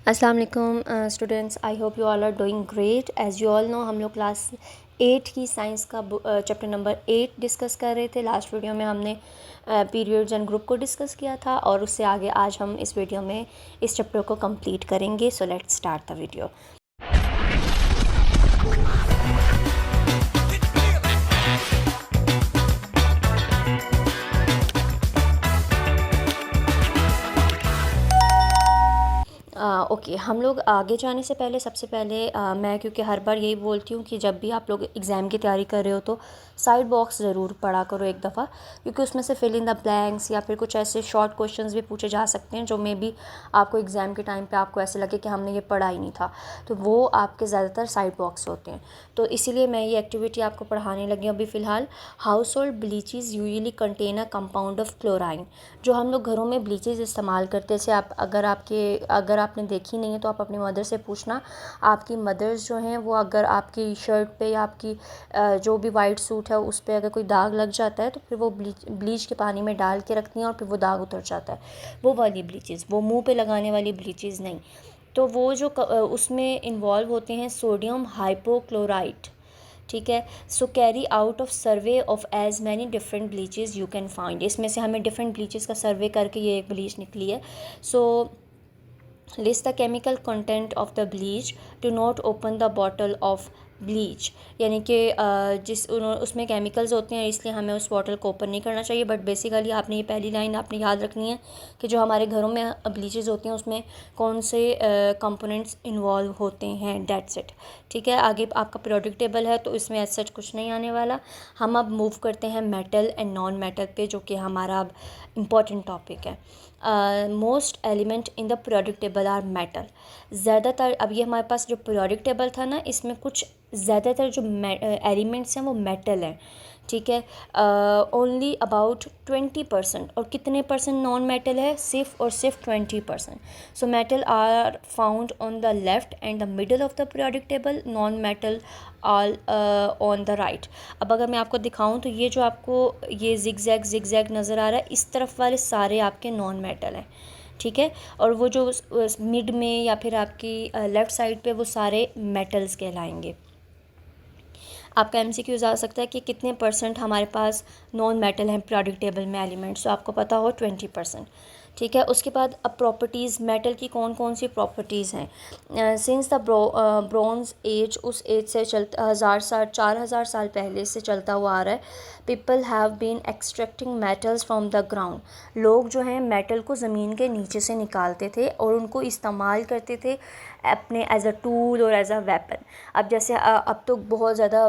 अस्सलाम वालेकुम students, I hope you all are doing great. As you all know, हम लोग क्लास 8 की साइंस का चैप्टर नंबर 8 डिस्कस कर रहे थे। लास्ट वीडियो में हमने पीरियड्स एंड ग्रुप को डिस्कस किया था और उससे आगे आज हम इस वीडियो में इस चैप्टर को कंप्लीट करेंगे। So let's start the video. Okay, हम लोग आगे जाने से पहले सबसे पहले मैं क्योंकि हर बार यही बोलती हूँ कि जब भी आप लोग एग्ज़ाम की तैयारी कर रहे हो तो साइड बॉक्स ज़रूर पढ़ा करो एक दफ़ा, क्योंकि उसमें से फिल इन द ब्लैंक्स या फिर कुछ ऐसे शॉर्ट क्वेश्चंस भी पूछे जा सकते हैं जो मे बी आपको एग्ज़ाम के टाइम पे आपको ऐसे लगे कि हमने ये पढ़ा ही नहीं था, तो वो आपके ज़्यादातर साइड बॉक्स होते हैं। तो इसीलिए मैं ये एक्टिविटी आपको पढ़ाने लगी हूँ अभी फ़िलहाल। Household bleaches usually contain a compound of chlorine. जो हम लोग घरों में ब्लीचेज़ इस्तेमाल करते हैं, जैसे अगर आपने देखी नहीं है तो आप अपनी मदर से पूछना। आपकी मदर्स जो हैं वो अगर आपकी शर्ट पे या आपकी जो भी वाइट सूट है उस पे अगर कोई दाग लग जाता है तो फिर वो ब्लीच के पानी में डाल के रखती हैं और फिर वो दाग उतर जाता है। वो वाली ब्लीचेज़, वो मुंह पे लगाने वाली ब्लीचेज़ नहीं। तो वो जो उसमें इन्वॉल्व होते हैं सोडियम हाइपोक्लोराइट, ठीक है। So carry out of survey of as many different bleaches you can find. इसमें से हमें डिफरेंट ब्लीचेज़ का सर्वे करके ये एक ब्लीच निकली है। सो list the chemical content of the bleach, do not open the bottle of bleach, यानी कि उसमें केमिकल्स होते हैं इसलिए हमें उस बॉटल को ओपन नहीं करना चाहिए। बट बेसिकली आपने ये पहली लाइन आपने याद रखनी है कि जो हमारे घरों में ब्लीचेस होती हैं उसमें कौन से कंपोनेंट्स इन्वॉल्व होते हैं, डेट्स इट। ठीक है, आगे आपका पीरियोडिक टेबल है तो इसमें ऐसा कुछ नहीं आने वाला। हम अब मूव करते हैं मेटल एंड नॉन मेटल पे, जो कि हमारा अब इम्पॉर्टेंट टॉपिक है। Most element in the periodic table are metal. ज़्यादातर, अब ये हमारे पास जो पीरियोडिक टेबल था ना, इसमें कुछ ज़्यादातर जो एलिमेंट्स हैं वो मेटल हैं, ठीक है। ओनली अबाउट 20%, और कितने परसेंट नॉन मेटल है? सिर्फ और सिर्फ 20%। So metal are found on the left and the middle of the periodic table, non metal all on the right. अब अगर मैं आपको दिखाऊं तो ये जो आपको ये जिग-जैग नज़र आ रहा है, इस तरफ वाले सारे आपके नॉन मेटल हैं, ठीक है। और वो जो मिड में या फिर आपकी लेफ़्ट साइड पे वो सारे मेटल्स कहलाएंगे। आपका MCQ आ सकता है कि कितने परसेंट हमारे पास नॉन मेटल हैं पीरियोडिक टेबल में एलिमेंट्स, तो आपको पता हो 20%, ठीक है। उसके बाद अब प्रॉपर्टीज़, मेटल की कौन कौन सी प्रॉपर्टीज़ हैं। सिंस द ब्रॉन्ज एज, उस एज से 4000 साल पहले से चलता हुआ आ रहा है। People have been extracting metals from the ground. लोग जो हैं मेटल को ज़मीन के नीचे से निकालते थे और उनको इस्तेमाल करते थे अपने एज अ टूल और एज अ वेपन। अब जैसे अब तो बहुत ज़्यादा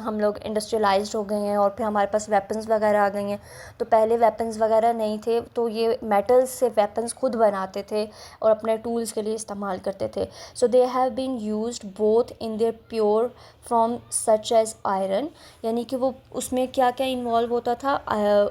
हम लोग इंडस्ट्रियलाइज्ड हो गए हैं और फिर हमारे पास वेपन्स वगैरह आ गई हैं, तो पहले वेपन्स वगैरह नहीं थे तो ये मेटल्स से वेपन्स खुद बनाते थे और अपने टूल्स के लिए इस्तेमाल करते थे। So they have been used both in their pure from such as iron, यानी कि वो उसमें क्या क्या इन्वॉल्व होता था,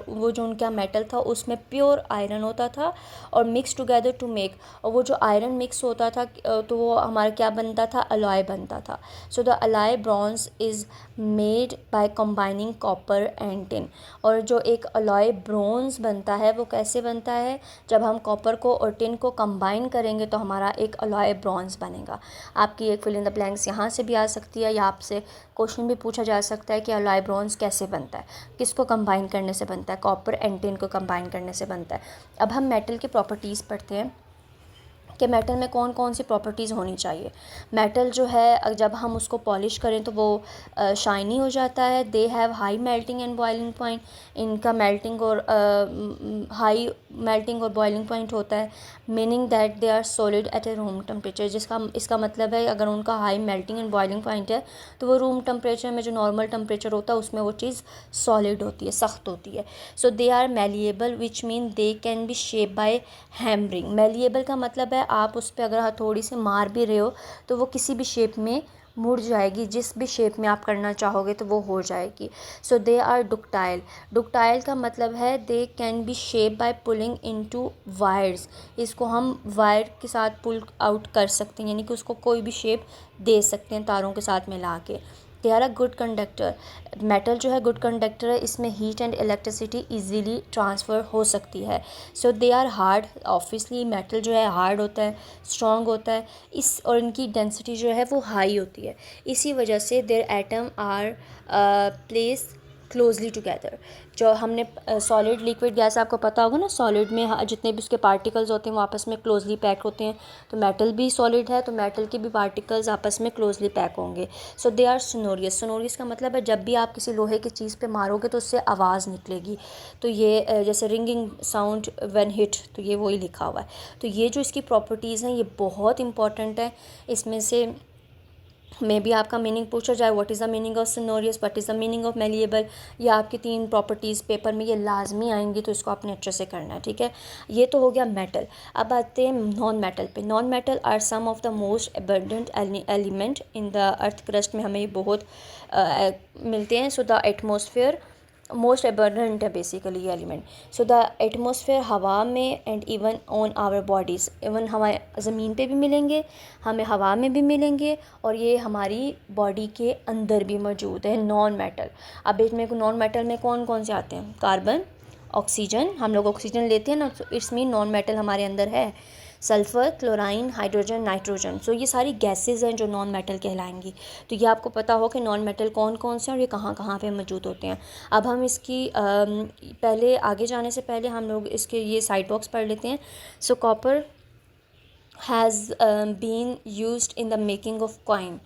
वो जो उनका मेटल था उसमें प्योर आयरन होता था और मिक्स टुगेदर टू मेक, और वो जो आयरन मिक्स होता था तो वो हमारा क्या बनता था, अलॉय बनता था। So the alloy bronze is made by combining copper and tin. और जो एक अलॉय ब्रॉन्ज बनता है वो कैसे बनता है, जब हम कॉपर को और टिन को कंबाइन करेंगे तो हमारा एक अलॉय ब्रॉन्ज बनेगा। आपकी एक फिल इन द ब्लैंक्स यहाँ से भी आ सकती है या आपसे क्वेश्चन भी पूछा जा सकता है कि अलॉय ब्रॉन्ज कैसे बनता है, किसको कंबाइन करने से बनता है, कॉपर एंड टिन को कंबाइन करने से बनता है। अब हम मेटल की प्रॉपर्टीज़ पढ़ते हैं कि मेटल में कौन कौन सी प्रॉपर्टीज़ होनी चाहिए। मेटल जो है जब हम उसको पॉलिश करें तो वो शाइनी हो जाता है। They have high melting and boiling point. इनका मेल्टिंग और हाई मेल्टिंग और बॉइलिंग पॉइंट होता है, meaning that they are solid at a room temperature. इसका मतलब है अगर उनका high melting and boiling point है तो वो रूम टेम्परेचर में जो नॉर्मल टेम्परेचर होता है उसमें वो चीज़ सॉलिड होती है, सख्त होती है। So they are malleable which mean they can be shape by hammering. Malleable का मतलब है आप उस पर अगर हथौड़ी से मार भी रहे हो तो वो किसी भी शेप में मुड़ जाएगी, जिस भी शेप में आप करना चाहोगे तो वो हो जाएगी। सो दे आर डुक्टाइल। डुक्टाइल का मतलब है दे can be shape bye pulling into wires. इसको हम वायर के साथ पुल आउट कर सकते हैं, यानी कि उसको कोई भी शेप दे सकते हैं तारों के साथ मिला के। They are a good conductor. Metal जो है गुड कंडक्टर है, इसमें heat and electricity easily transfer हो सकती है। So they are hard, obviously metal जो है हार्ड होता है, स्ट्रॉन्ग होता है, इस और इनकी डेंसिटी जो है वो हाई होती है। इसी वजह से their atom are place closely together. जो हमने सॉलिड लिक्विड गैस, आपको पता होगा ना, सॉलिड में जितने भी उसके पार्टिकल्स होते हैं वो आपस में क्लोजली पैक होते हैं। तो मेटल भी सॉलिड है, तो मेटल के भी पार्टिकल्स आपस में क्लोजली पैक होंगे। सो दे आर सोनोरियस। सोनोरियस का मतलब है जब भी आप किसी लोहे की चीज़ पे मारोगे तो उससे आवाज़ निकलेगी। तो ये जैसे रिंगिंग साउंड व्हेन हिट, तो ये वही लिखा हुआ है। तो ये जो इसकी प्रॉपर्टीज़ हैं ये बहुत इंपॉर्टेंट है। इसमें से मे बी आपका मीनिंग पूछा जाए, what is the meaning of sonorous, what is the meaning of malleable, या आपकी 3 प्रॉपर्टीज़ पेपर में ये लाजमी आएंगी, तो इसको आपने अच्छे से करना है, ठीक है। ये तो हो गया मेटल। अब आते हैं नॉन मेटल पे। Non metal are some of the most abundant element in the earth crust में, हमें ये बहुत मिलते हैं। So the atmosphere most abundant है बेसिकली ये एलिमेंट। सो द एटमोसफेयर, हवा में, and even on our bodies, even हमारे ज़मीन पे भी मिलेंगे, हमें हवा में भी मिलेंगे, और ये हमारी बॉडी के अंदर भी मौजूद है नॉन मेटल। अब इसमें नॉन मेटल में कौन कौन से आते हैं? कार्बन, ऑक्सीजन, हम लोग ऑक्सीजन लेते हैं ना, तो इट्स मीन नॉन मेटल हमारे अंदर है। सल्फ़र, क्लोराइन, हाइड्रोजन, नाइट्रोजन, सो ये सारी गैसेस हैं जो नॉन मेटल कहलाएंगी। तो ये आपको पता हो कि नॉन मेटल कौन कौन से हैं और ये कहाँ कहाँ पे मौजूद होते हैं। अब हम इसकी पहले आगे जाने से पहले हम लोग इसके ये साइड बॉक्स पढ़ लेते हैं। So copper has been used in the making of coin.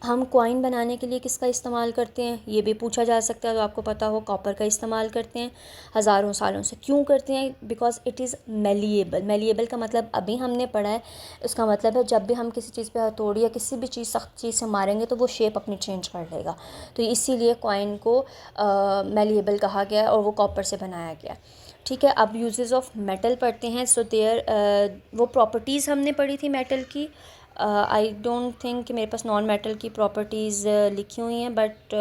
हम कॉइन बनाने के लिए किसका इस्तेमाल करते हैं, ये भी पूछा जा सकता है। तो आपको पता हो कॉपर का इस्तेमाल करते हैं हज़ारों सालों से। क्यों करते हैं? Because it is malleable. Malleable का मतलब अभी हमने पढ़ा है, उसका मतलब है जब भी हम किसी चीज़ पे हथौड़ी या किसी भी चीज़ सख्त चीज़ से मारेंगे तो वो शेप अपनी चेंज कर लेगा। तो इसीलिए कॉइन को मेलिएबल कहा गया और वो कॉपर से बनाया गया, ठीक है। अब यूजेस ऑफ मेटल पढ़ते हैं। सो देयर वो प्रॉपर्टीज़ हमने पढ़ी थी मेटल की। आई डोंट थिंक कि मेरे पास नॉन मेटल की प्रॉपर्टीज़ लिखी हुई हैं, बट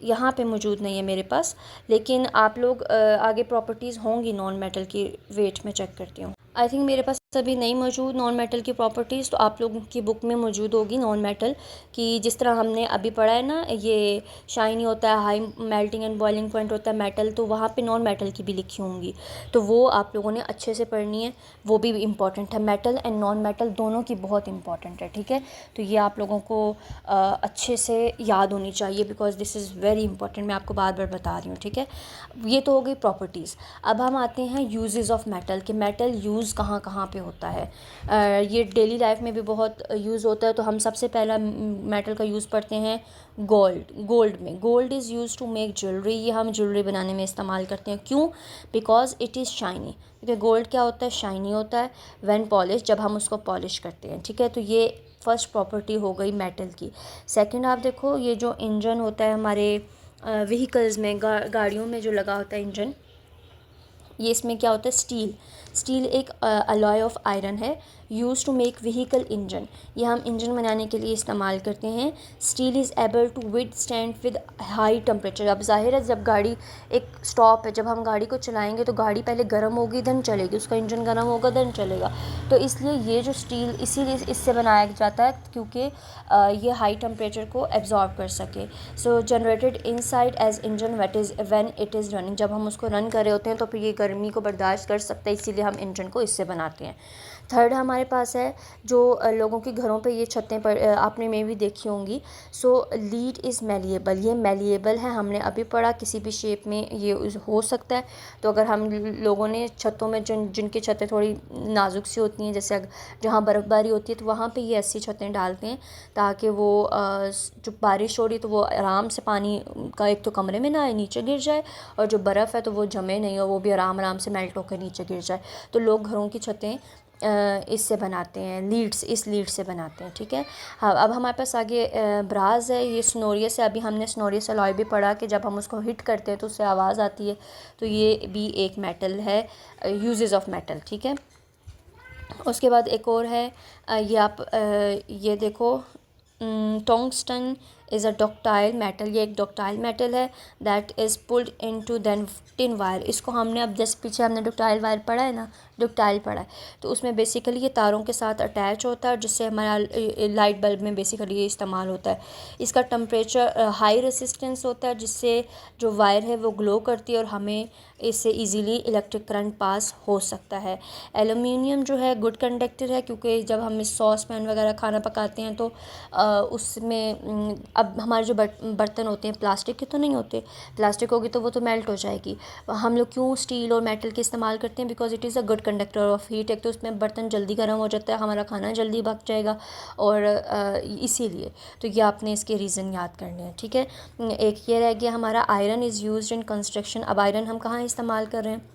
यहाँ पे मौजूद नहीं है मेरे पास। लेकिन आप लोग आगे प्रॉपर्टीज़ होंगी नॉन मेटल की, वेट में चेक करती हूँ। आई थिंक मेरे पास अभी नहीं मौजूद नॉन मेटल की प्रॉपर्टीज़, तो आप लोगों की बुक में मौजूद होगी नॉन मेटल की। जिस तरह हमने अभी पढ़ा है ना, ये शाइनी होता है, high melting and boiling point होता है मेटल, तो वहाँ पे नॉन मेटल की भी लिखी होंगी। तो वो आप लोगों ने अच्छे से पढ़नी है, वो भी इम्पॉर्टेंट है। मेटल एंड नॉन मेटल दोनों की बहुत इंपॉर्टेंट है, ठीक है। तो ये आप लोगों को अच्छे से याद होनी चाहिए, because this is very important. मैं आपको बार बार बता रही हूँ, ठीक है। ये तो हो गई प्रॉपर्टीज़। अब हम आते हैं यूजेस ऑफ मेटल कि मेटल यूज़ कहाँ कहाँ पे होता है। ये डेली लाइफ में भी बहुत यूज़ होता है। तो हम सबसे पहला मेटल का यूज़ पढ़ते हैं गोल्ड में। Gold is use to make jewellery. ये हम ज्वेलरी बनाने में इस्तेमाल करते हैं। क्यों? Because it is shiny. क्योंकि गोल्ड क्या होता है? शाइनी होता है। व्हेन पॉलिश, जब हम उसको पॉलिश करते हैं, ठीक है। तो ये फर्स्ट प्रॉपर्टी हो गई मेटल की। सेकंड आप देखो, ये जो इंजन होता है हमारे व्हीकल्स में, गाड़ियों में जो लगा होता है इंजन, ये इसमें क्या होता है? स्टील एक अलॉय ऑफ आयरन है, use to make vehicle engine. ये हम इंजन बनाने के लिए इस्तेमाल करते हैं। Steel is able to withstand with high temperature. अब जाहिर है जब गाड़ी एक स्टॉप है, जब हम गाड़ी को चलाएंगे तो गाड़ी पहले गर्म होगी देन चलेगी, उसका इंजन गर्म होगा देन चलेगा। तो इसलिए ये जो स्टील इसीलिए इससे बनाया जाता है क्योंकि ये हाई टेम्परेचर को एब्जॉर्ब कर सके। So generated inside as engine when it is running. जब हम उसको रन कर रहे होते हैं तो फिर ये गर्मी को बर्दाश्त कर सकता है, इसीलिए हम इंजन को इससे बनाते हैं। थर्ड हमारे पास है जो लोगों के घरों पे ये छतें पर आपने में भी देखी होंगी। सो लीड इज़ मेलिएबल। ये मेलिएबल है, हमने अभी पढ़ा, किसी भी शेप में ये हो सकता है। तो अगर हम लोगों ने छतों में जिनकी छतें थोड़ी नाजुक सी होती हैं, जैसे जहाँ बर्फ़बारी होती है, तो वहाँ पे ये ऐसी छतें डालते हैं ताकि वो जो बारिश हो रही तो वो आराम से पानी का एक तो कमरे में ना आए, नीचे गिर जाए, और जो बर्फ़ है तो वो जमे नहीं हो, वो भी आराम आराम से मेल्ट होकर नीचे गिर जाए। तो लोग घरों की छतें इससे बनाते हैं, इस लीड से बनाते हैं, ठीक है। हाँ, अब हमारे पास आगे ब्रास है। ये स्नोरियस है। अभी हमने स्नोरियस अलॉय भी पढ़ा कि जब हम उसको हिट करते हैं तो उससे आवाज़ आती है। तो ये भी एक मेटल है, यूजेस ऑफ मेटल, ठीक है। उसके बाद एक और है, ये आप ये देखो, tungsten is a ductile metal. ये एक डक्टाइल मेटल है that is pulled into then tin wire. इसको हमने अब जैसे पीछे हमने डक्टाइल वायर पढ़ा है ना, डक्टाइल पढ़ा है, तो उसमें बेसिकली ये तारों के साथ अटैच होता है, जिससे हमारा लाइट बल्ब में बेसिकली ये इस्तेमाल होता है। इसका टेम्परेचर हाई रेसिस्टेंस होता है, जिससे जो वायर है वो ग्लो करती है और हमें इससे इजीली इलेक्ट्रिक करंट पास हो सकता है। एल्युमिनियम जो है गुड कंडक्टर है, क्योंकि जब हम इस सॉस पैन वगैरह खाना पकाते हैं तो उसमें अब हमारे जो बर्तन होते हैं प्लास्टिक के तो नहीं होते, प्लास्टिक होगी तो वो तो मेल्ट हो जाएगी। हम लोग क्यों स्टील और मेटल के इस्तेमाल करते हैं? Because it is a good conductor of heat. एक तो उसमें बर्तन जल्दी गर्म हो जाता है, हमारा खाना जल्दी पक जाएगा, और इसीलिए तो ये आपने इसके रीज़न याद करने हैं, ठीक है। एक ये रह गया हमारा iron is used in construction. अब आयरन हम कहाँ इस्तेमाल कर रहे हैं?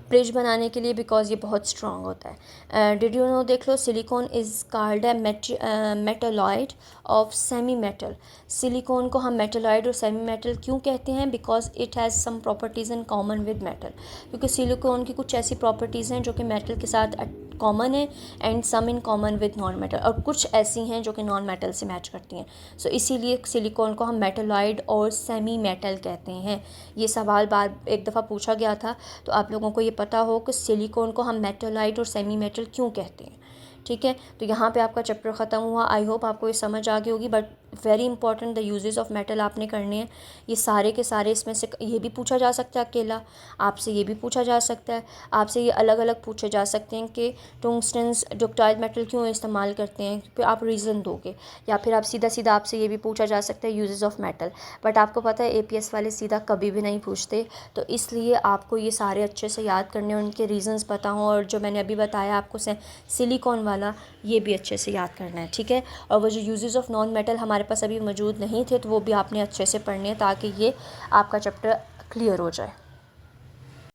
ब्रिज बनाने के लिए, बिकॉज ये बहुत स्ट्रॉन्ग होता है। डिड यू नो, देख लो, silicon is called a metalloid of semi metal. Silicon को हम मेटलॉइड और सेमी मेटल क्यों कहते हैं? Because it has some properties in common with metal, क्योंकि सिलिकॉन की कुछ ऐसी प्रॉपर्टीज़ हैं जो कि मेटल के साथ कॉमन है, and some in common with non metal, और कुछ ऐसी हैं जो कि नॉन मेटल से मैच करती हैं। सो इसीलिए सिलिकॉन को हम मेटलॉइड और सेमी मेटल कहते हैं। ये सवाल बार एक दफ़ा पूछा गया था, तो आप लोगों को ये पता हो कि सिलिकॉन को हम मेटलॉइड और सेमी मेटल क्यों कहते हैं, ठीक है। तो यहाँ पे आपका चैप्टर ख़त्म हुआ। आई होप आपको ये समझ आ गई होगी, but very important the uses of metal आपने करने हैं। ये सारे के सारे इसमें से ये भी पूछा जा सकता है अकेला, आपसे ये भी पूछा जा सकता है, आपसे ये अलग अलग पूछे जा सकते हैं कि टंगस्टन्स डक्टाइल मेटल क्यों इस्तेमाल करते हैं, फिर आप रीज़न दोगे, या फिर आप सीधा सीधा आपसे ये भी पूछा जा सकता है यूजेस ऑफ मेटल। बट आपको पता है APS वाले सीधा कभी भी नहीं पूछते, तो इसलिए आपको ये सारे अच्छे से याद करने और उनके रीज़न्स पता हों, और जो मैंने अभी बताया आपको सिलिकॉन वाला, ये भी अच्छे से याद करना है, ठीक है। और वो जो यूजेस ऑफ नॉन मेटल हमारे पास अभी मौजूद नहीं थे, तो वो भी आपने अच्छे से पढ़ने हैं, ताकि ये आपका चैप्टर क्लियर हो जाए।